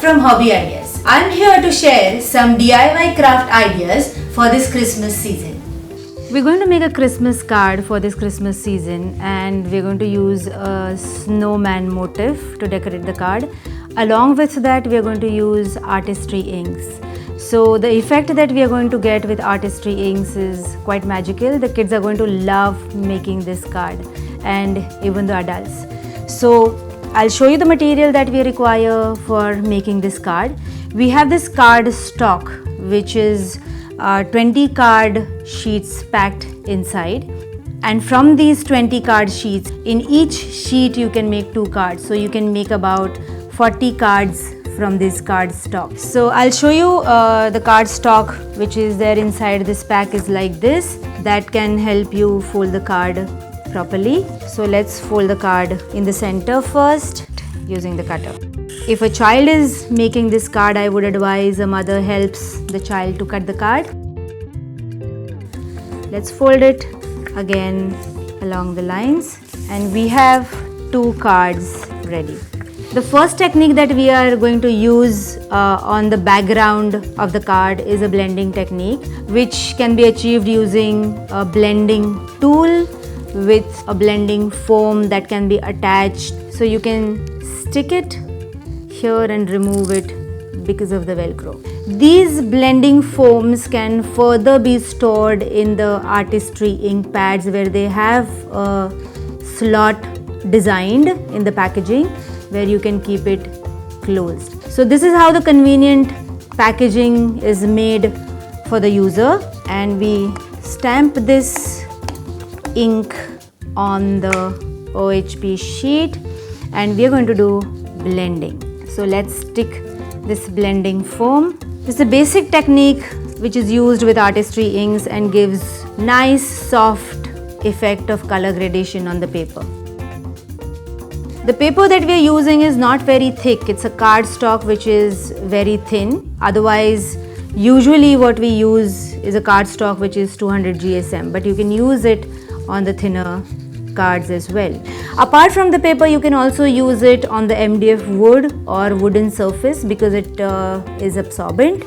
From Hobby Ideas. I'm here to share some DIY craft ideas for this Christmas season. We're going to make a Christmas card for this Christmas season, and we're going to use a snowman motif to decorate the card. Along with that, we are going to use Artistry Inks. So the effect that we are going to get with Artistry Inks is quite magical. The kids are going to love making this card, and even the adults. So I'll show you the material that we require for making this card. We have this card stock, which is 20 card sheets packed inside. And from these 20 card sheets, in each sheet you can make 2 cards. So you can make about 40 cards from this card stock. So I'll show you the card stock which is there inside this pack is like this. That can help you fold the card properly. So let's fold the card in the center first using the cutter. If a child is making this card, I would advise a mother helps the child to cut the card. Let's fold it again along the lines, and we have 2 cards ready. The first technique that we are going to use on the background of the card is a blending technique, which can be achieved using a blending tool with a blending foam that can be attached. So you can stick it here and remove it because of the Velcro. These blending foams can further be stored in the Artistry ink pads where they have a slot designed in the packaging where you can keep it closed. So this is how the convenient packaging is made for the user, and we stamp this ink on the OHP sheet, and we are going to do blending. So let's stick this blending foam. This is a basic technique which is used with Artistry inks and gives nice soft effect of color gradation on the paper. The paper that we are using is not very thick. It's a cardstock which is very thin. Otherwise, usually what we use is a cardstock which is 200 GSM, but you can use it on the thinner cards as well. Apart from the paper, you can also use it on the MDF wood or wooden surface because it is absorbent.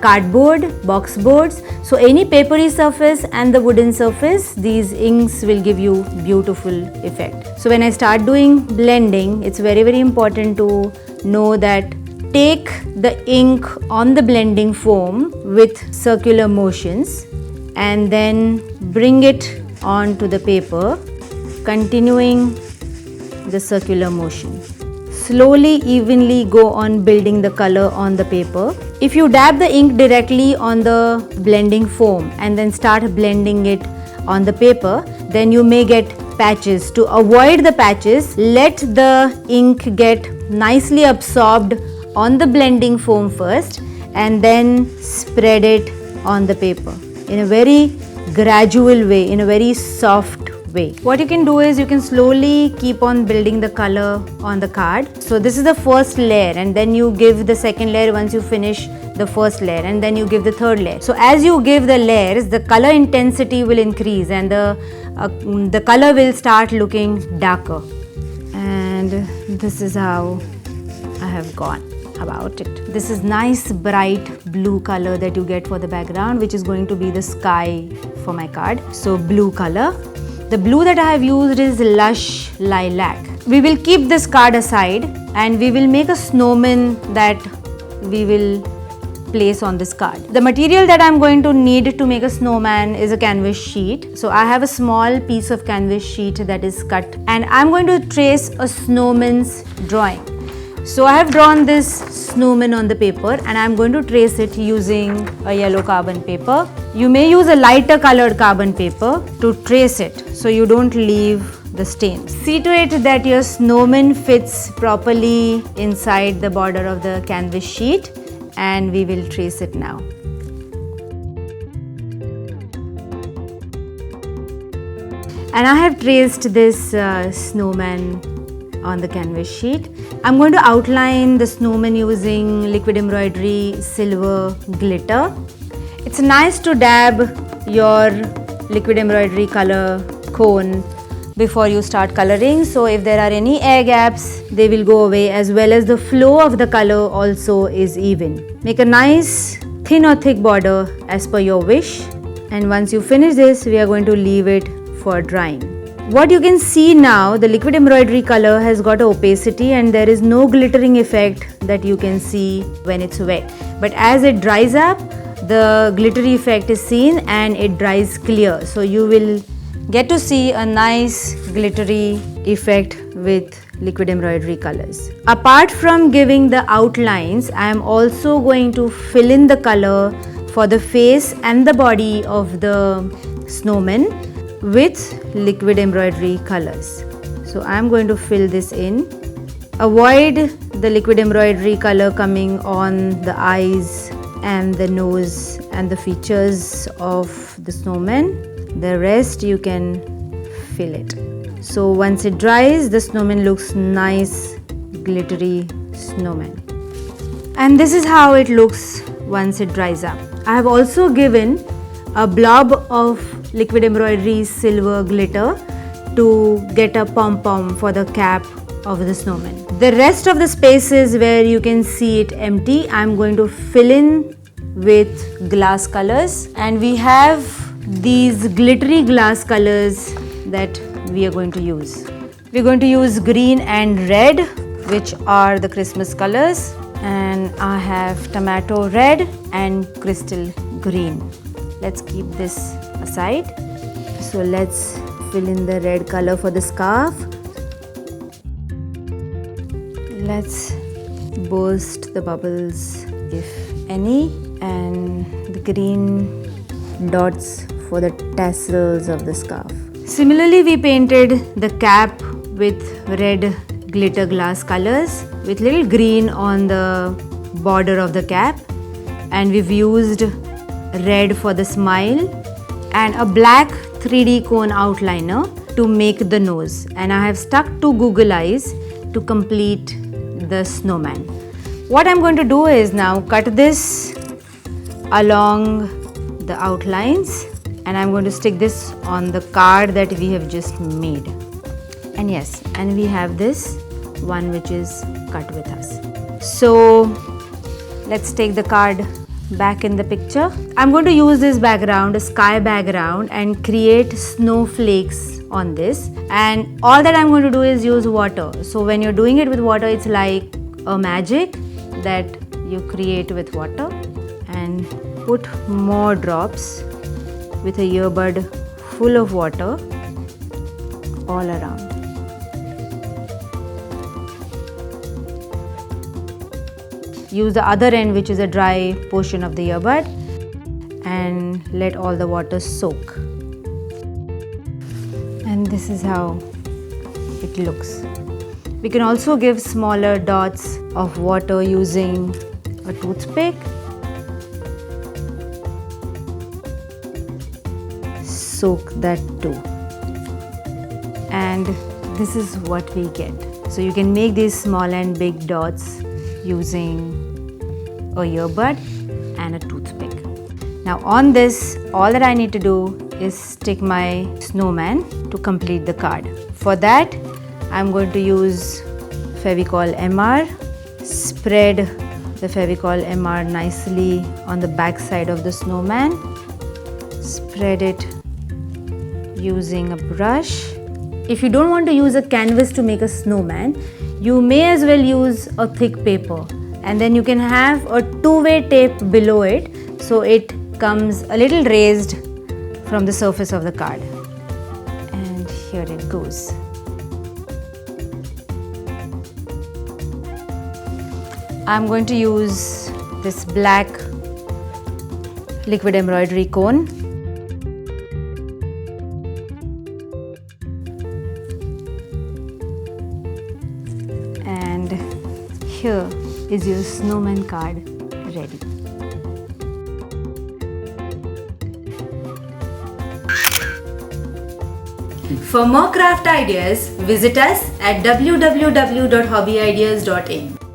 Cardboard, box boards. So any papery surface and the wooden surface, these inks will give you beautiful effect. So when I start doing blending, it's very, very important to know that take the ink on the blending foam with circular motions and then bring it onto the paper, continuing the circular motion. Slowly, evenly go on building the color on the paper. If you dab the ink directly on the blending foam and then start blending it on the paper, then you may get patches. To avoid the patches, let the ink get nicely absorbed on the blending foam first and then spread it on the paper in a very gradual way, in a very soft way. What you can do is you can slowly keep on building the color on the card. So this is the first layer, and then you give the second layer once you finish the first layer, and then you give the third layer. So as you give the layers, the color intensity will increase and the color will start looking darker. And this is how I have gone about it. This is nice bright blue color that you get for the background, which is going to be the sky for my card. So blue color. The blue that I have used is Lush Lilac. We will keep this card aside and we will make a snowman that we will place on this card. The material that I am going to need to make a snowman is a canvas sheet. So I have a small piece of canvas sheet that is cut, and I am going to trace a snowman's drawing. So I have drawn this snowman on the paper and I am going to trace it using a yellow carbon paper. You may use a lighter colored carbon paper to trace it so you don't leave the stains. See to it that your snowman fits properly inside the border of the canvas sheet, and we will trace it now. And I have traced this snowman on the canvas sheet. I'm going to outline the snowman using liquid embroidery silver glitter. It's nice to dab your liquid embroidery color cone before you start coloring, so if there are any air gaps, they will go away, as well as the flow of the color also is even. Make a nice thin or thick border as per your wish, and once you finish this, we are going to leave it for drying. What you can see now, the liquid embroidery color has got opacity and there is no glittering effect that you can see when it's wet. But as it dries up, the glittery effect is seen and it dries clear. So you will get to see a nice glittery effect with liquid embroidery colors. Apart from giving the outlines, I am also going to fill in the color for the face and the body of the snowman with liquid embroidery colors. So I am going to fill this in. Avoid the liquid embroidery color coming on the eyes and the nose and the features of the snowman. The rest you can fill it. So once it dries, the snowman looks nice, glittery snowman. And this is how it looks once it dries up. I have also given a blob of liquid embroidery silver glitter to get a pom-pom for the cap of the snowman. The rest of the spaces where you can see it empty, I am going to fill in with glass colors, and we have these glittery glass colors that we are going to use. We are going to use green and red, which are the Christmas colors, and I have tomato red and crystal green. Let's keep this aside. So let's fill in the red color for the scarf. Let's burst the bubbles if any, and the green dots for the tassels of the scarf. Similarly, we painted the cap with red glitter glass colors with little green on the border of the cap, and we've used red for the smile and a black 3D cone outliner to make the nose, and I have stuck 2 Google eyes to complete the snowman. What I'm going to do is now cut this along the outlines, and I'm going to stick this on the card that we have just made. And yes, and we have this one which is cut with us. So let's take the card back in the picture. I'm going to use this background, a sky background, and create snowflakes on this, and all that I'm going to do is use water. So when you're doing it with water, it's like a magic that you create with water, and put more drops with a earbud full of water all around. Use the other end, which is a dry portion of the earbud, and let all the water soak. And this is how it looks. We can also give smaller dots of water using a toothpick. Soak that too. And this is what we get. So you can make these small and big dots using a earbud and a toothpick. Now on this, all that I need to do is stick my snowman to complete the card. For that, I'm going to use Fevicol MR. Spread the Fevicol MR nicely on the back side of the snowman. Spread it using a brush. If you don't want to use a canvas to make a snowman, you may as well use a thick paper, and then you can have a two-way tape below it so it comes a little raised from the surface of the card. And here it goes. I'm going to use this black liquid embroidery cone. And here is your snowman card ready. For more craft ideas, visit us at www.hobbyideas.in.